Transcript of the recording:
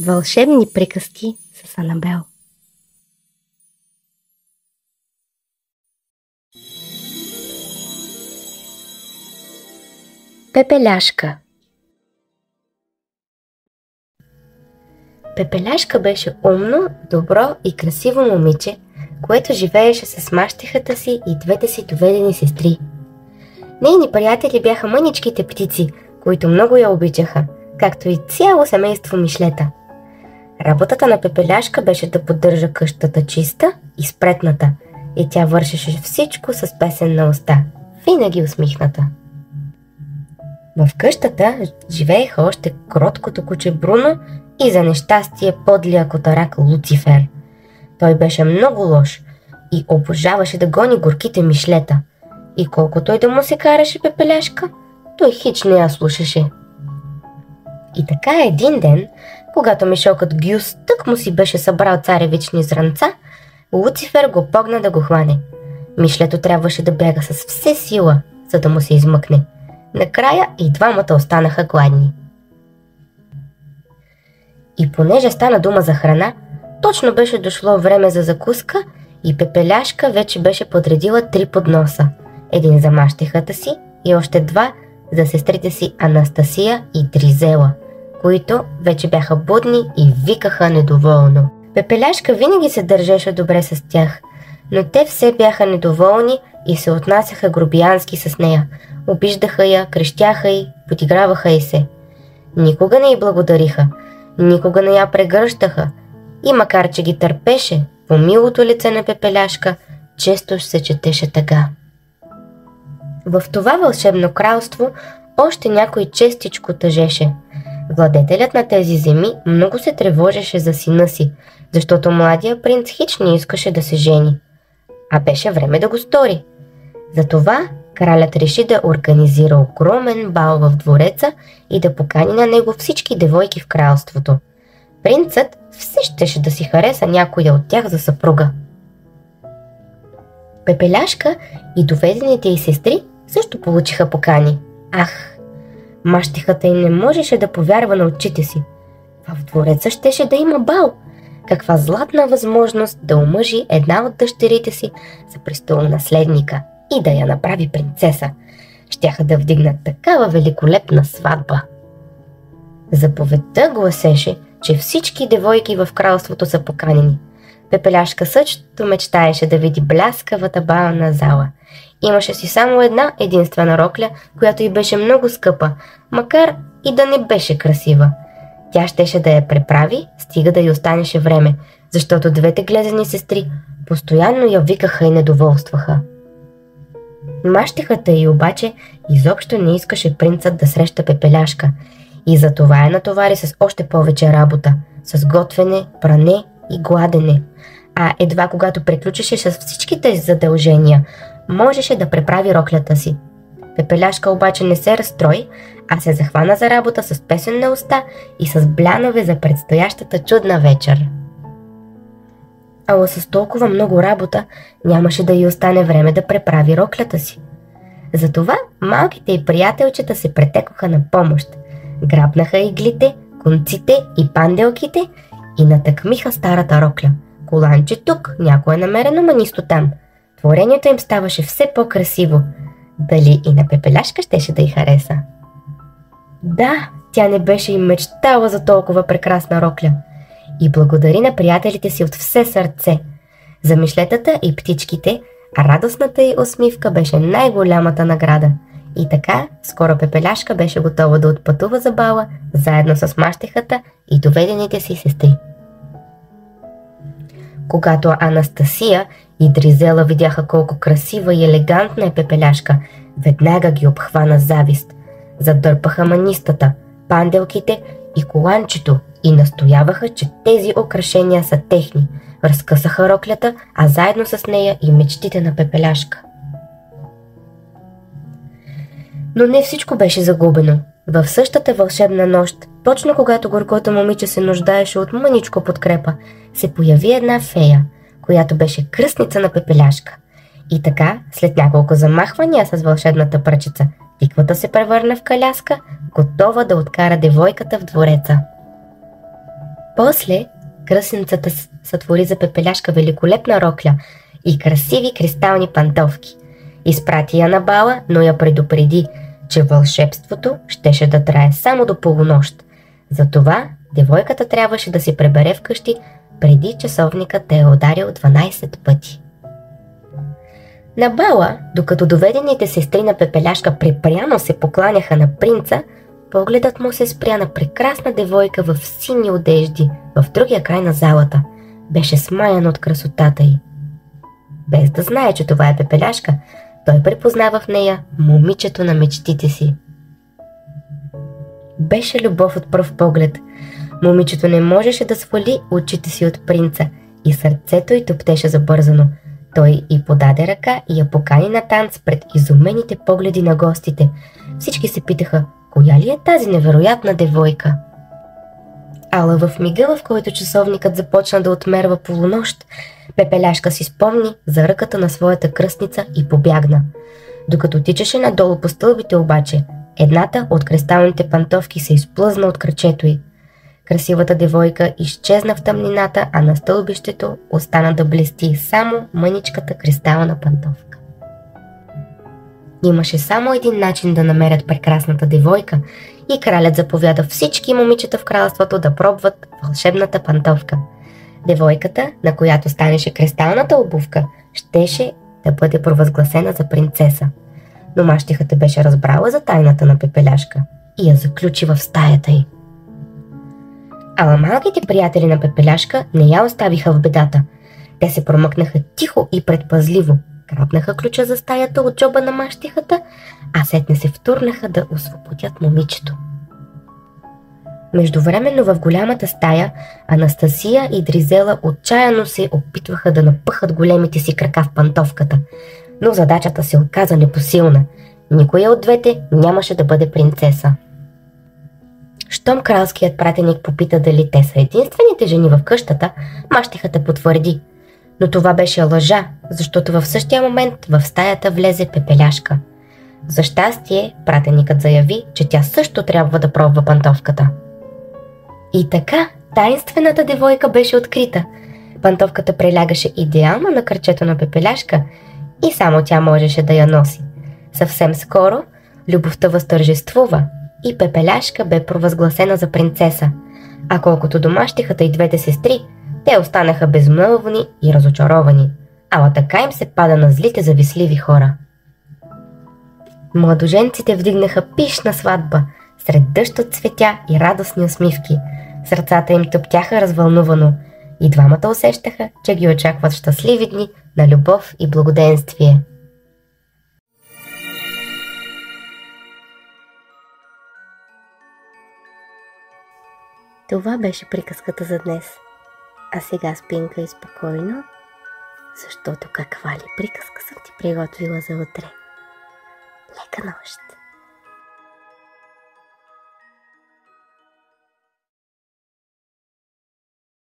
Вълшебни приказки с Анабел. Пепеляшка. Пепеляшка беше умно, добро и красиво момиче, което живееше с мащехата си и двете си доведени сестри. Нейни приятели бяха мъничките птици, които много я обичаха, както и цяло семейство мишлета. Работата на Пепеляшка беше да поддържа къщата чиста и спретната, и тя вършеше всичко с песен на уста, винаги усмихната. В къщата живееха още кроткото куче Бруно и за нещастие подлия котарак Луцифер. Той беше много лош и обожаваше да гони горките мишлета. И колко той да му се караше Пепеляшка, той хич не я слушаше. И така един ден, когато мишокът Гюс тък му си беше събрал царевични зранца, Луцифер го погна да го хване. Мишлето трябваше да бяга с все сила, за да му се измъкне. Накрая и двамата останаха гладни. И понеже стана дума за храна, точно беше дошло време за закуска и Пепеляшка вече беше подредила 3 подноса. Един за мащехата си и още 2 за сестрите си Анастасия и Дризела, които вече бяха будни и викаха недоволно. Пепеляшка винаги се държеше добре с тях, но те все бяха недоволни и се отнасяха грубиянски с нея. Обиждаха я, крещяха й, подиграваха й се. Никога не й благодариха, никога не я прегръщаха и макар че ги търпеше, по милото лице на Пепеляшка често се четеше тъга. В това вълшебно кралство още някой честичко тъжеше. Владетелят на тези земи много се тревожеше за сина си, защото младия принц хич не искаше да се жени. А беше време да го стори. Затова кралят реши да организира огромен бал в двореца и да покани на него всички девойки в кралството. Принцът все щеше да си хареса някоя от тях за съпруга. Пепеляшка и доведените й сестри също получиха покани. Ах! Мащехата й не можеше да повярва на очите си. В двореца щеше да има бал. Каква златна възможност да омъжи една от дъщерите си за престолонаследника и да я направи принцеса. Щяха да вдигнат такава великолепна сватба. Заповедта гласеше, че всички девойки в кралството са поканени. Пепеляшка също мечтаеше да види бляскавата бална зала. Имаше си само една единствена рокля, която й беше много скъпа, макар и да не беше красива. Тя щеше да я преправи, стига да й останеше време, защото двете глезени сестри постоянно я викаха и недоволстваха. Мащехата й обаче изобщо не искаше принцът да среща Пепеляшка и затова я натовари с още повече работа, с готвене, пране и гладене. А едва когато приключеше с всичките задължения, можеше да преправи роклята си. Пепеляшка обаче не се разстрои, а се захвана за работа с песен на уста и с блянове за предстоящата чудна вечер. Ала с толкова много работа нямаше да й остане време да преправи роклята си. Затова малките й приятелчета се претекоха на помощ. Грабнаха иглите, конците и панделките и натъкмиха старата рокля. Коланче тук, някое намерено манисто там. Творението им ставаше все по-красиво. Дали и на Пепеляшка щеше да й хареса? Да, тя не беше и мечтала за толкова прекрасна рокля. И благодари на приятелите си от все сърце. За мишлетата и птичките, радостната й усмивка беше най-голямата награда. И така, скоро Пепеляшка беше готова да отпътува за бала, заедно с мащехата и доведените си сестри. Когато Анастасия и Дризела видяха колко красива и елегантна е Пепеляшка, веднага ги обхвана завист. Задърпаха манистата, панделките и коланчето и настояваха, че тези украшения са техни. Разкъсаха роклята, а заедно с нея и мечтите на Пепеляшка. Но не всичко беше загубено. В същата вълшебна нощ, точно когато горкото момиче се нуждаеше от мъничко подкрепа, се появи една фея, която беше кръстница на Пепеляшка. И така, след няколко замахвания с вълшебната пръчица, тиквата се превърна в каляска, готова да откара девойката в двореца. После кръстницата сътвори за Пепеляшка великолепна рокля и красиви кристални пантовки. Изпрати я на бала, но я предупреди, че вълшебството щеше да трае само до полунощ. Затова девойката трябваше да се пребере вкъщи, преди часовникът да е ударил 12 пъти. На бала, докато доведените сестри на Пепеляшка припряно се покланяха на принца, погледът му се спря на прекрасна девойка в сини одежди в другия край на залата. Беше смаян от красотата й. Без да знае, че това е Пепеляшка, той припознава в нея момичето на мечтите си. Беше любов от пръв поглед. Момичето не можеше да свали очите си от принца и сърцето й топтеше забързано. Той й подаде ръка и я покани на танц пред изумените погледи на гостите. Всички се питаха, коя ли е тази невероятна девойка? Ала в мига, в който часовникът започна да отмерва полунощ, Пепеляшка си спомни за ръката на своята кръстница и побягна. Докато тичаше надолу по стълбите обаче, едната от кристалните пантовки се изплъзна от кръчето й. Красивата девойка изчезна в тъмнината, а на стълбището остана да блести само мъничката кристална пантовка. Имаше само един начин да намерят прекрасната девойка и кралят заповяда всички момичета в кралството да пробват вълшебната пантовка. Девойката, на която станеше кристалната обувка, щеше да бъде провъзгласена за принцеса. Но мащихата беше разбрала за тайната на Пепеляшка и я заключи в стаята й. Ала малките приятели на Пепеляшка не я оставиха в бедата. Те се промъкнаха тихо и предпазливо, грабнаха ключа за стаята от джоба на мащихата, а сетне се втурнаха да освободят момичето. Междувременно в голямата стая Анастасия и Дризела отчаяно се опитваха да напъхат големите си крака в пантовката, но задачата се оказа непосилна. Никоя от двете нямаше да бъде принцеса. Щом кралският пратеник попита дали те са единствените жени в къщата, мащихата потвърди. Но това беше лъжа, защото в същия момент в стаята влезе Пепеляшка. За щастие, пратеникът заяви, че тя също трябва да пробва пантовката. И така, таинствената девойка беше открита. Пантовката прилягаше идеално на кръчето на Пепеляшка и само тя можеше да я носи. Съвсем скоро любовта възтържествува и Пепеляшка бе провъзгласена за принцеса, а колкото до мащихата и двете сестри, те останаха безмълвни и разочаровани, ала така им се пада на злите завистливи хора. Младоженците вдигнаха пишна сватба, сред дъжд от цветя и радостни усмивки. Сърцата им тъптяха развълнувано и двамата усещаха, че ги очакват щастливи дни на любов и благоденствие. Това беше приказката за днес. А сега спинка и спокойно, защото каква ли приказка съм ти приготвила за утре. Лека нощ!